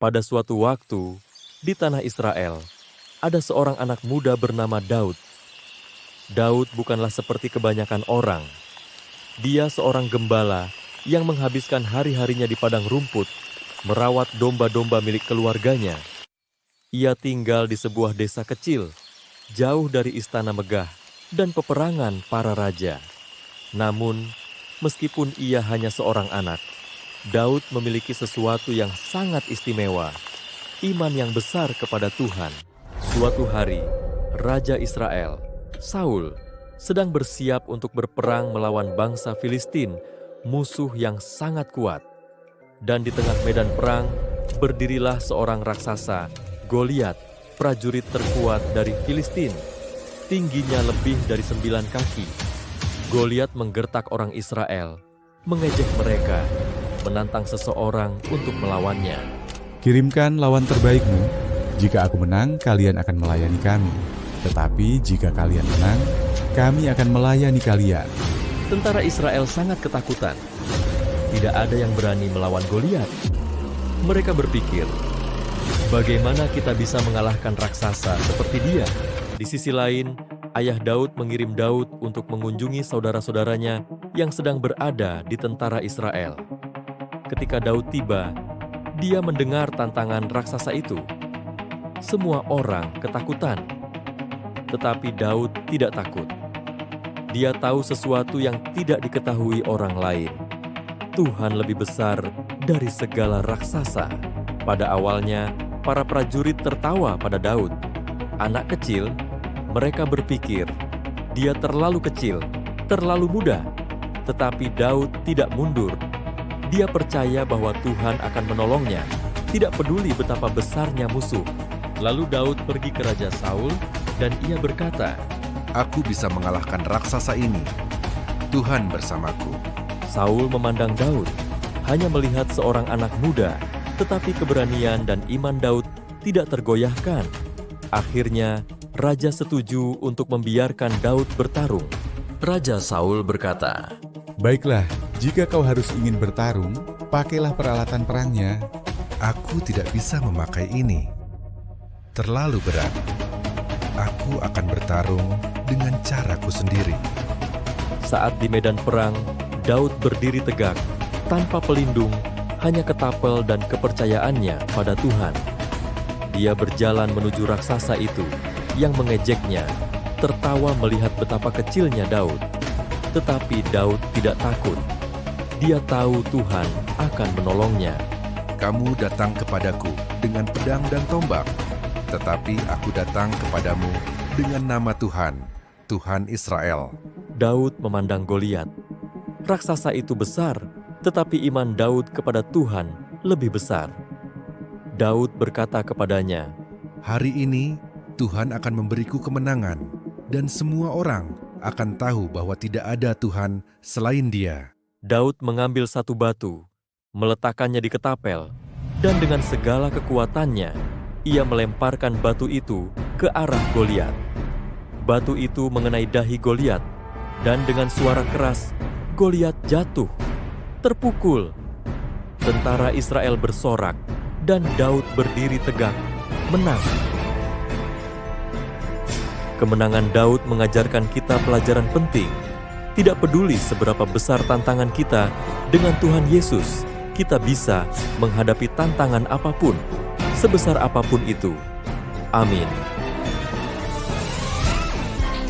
Pada suatu waktu, di tanah Israel, ada seorang anak muda bernama Daud. Daud bukanlah seperti kebanyakan orang. Dia seorang gembala yang menghabiskan hari-harinya di padang rumput, merawat domba-domba milik keluarganya. Ia tinggal di sebuah desa kecil, jauh dari istana megah dan peperangan para raja. Namun, meskipun ia hanya seorang anak, Daud memiliki sesuatu yang sangat istimewa, iman yang besar kepada Tuhan. Suatu hari, Raja Israel, Saul, sedang bersiap untuk berperang melawan bangsa Filistin, musuh yang sangat kuat. Dan di tengah medan perang, berdirilah seorang raksasa, Goliat, prajurit terkuat dari Filistin. Tingginya lebih dari 9 kaki. Goliat menggertak orang Israel, mengejek mereka, menantang seseorang untuk melawannya. Kirimkan lawan terbaikmu. Jika aku menang, kalian akan melayani kami. Tetapi jika kalian menang, kami akan melayani kalian. Tentara Israel sangat ketakutan. Tidak ada yang berani melawan Goliat. Mereka berpikir, bagaimana kita bisa mengalahkan raksasa seperti dia? Di sisi lain, ayah Daud mengirim Daud untuk mengunjungi saudara-saudaranya yang sedang berada di tentara Israel. Ketika Daud tiba, dia mendengar tantangan raksasa itu. Semua orang ketakutan, tetapi Daud tidak takut. Dia tahu sesuatu yang tidak diketahui orang lain. Tuhan lebih besar dari segala raksasa. Pada awalnya, para prajurit tertawa pada Daud. Anak kecil, mereka berpikir, dia terlalu kecil, terlalu muda. Tetapi Daud tidak mundur. Dia percaya bahwa Tuhan akan menolongnya, tidak peduli betapa besarnya musuh. Lalu Daud pergi ke Raja Saul, dan ia berkata, "Aku bisa mengalahkan raksasa ini. Tuhan bersamaku." Saul memandang Daud, hanya melihat seorang anak muda, tetapi keberanian dan iman Daud tidak tergoyahkan. Akhirnya, Raja setuju untuk membiarkan Daud bertarung. Raja Saul berkata, Baiklah, jika kau harus ingin bertarung, pakailah peralatan perangnya. "Aku tidak bisa memakai ini. Terlalu berat. Aku akan bertarung dengan caraku sendiri." Saat di medan perang, Daud berdiri tegak, tanpa pelindung, hanya ketapel dan kepercayaannya pada Tuhan. Dia berjalan menuju raksasa itu, yang mengejeknya, tertawa melihat betapa kecilnya Daud. Tetapi Daud tidak takut. Dia tahu Tuhan akan menolongnya. "Kamu datang kepadaku dengan pedang dan tombak, tetapi aku datang kepadamu dengan nama Tuhan, Tuhan Israel." Daud memandang Goliat. Raksasa itu besar, tetapi iman Daud kepada Tuhan lebih besar. Daud berkata kepadanya, "Hari ini Tuhan akan memberiku kemenangan, dan semua orang akan tahu bahwa tidak ada Tuhan selain Dia." Daud mengambil satu batu, meletakkannya di ketapel, dan dengan segala kekuatannya, ia melemparkan batu itu ke arah Goliat. Batu itu mengenai dahi Goliat, dan dengan suara keras, Goliat jatuh, terpukul. Tentara Israel bersorak, dan Daud berdiri tegak, menang. Kemenangan Daud mengajarkan kita pelajaran penting. Tidak peduli seberapa besar tantangan kita, dengan Tuhan Yesus, kita bisa menghadapi tantangan apapun, sebesar apapun itu. Amin.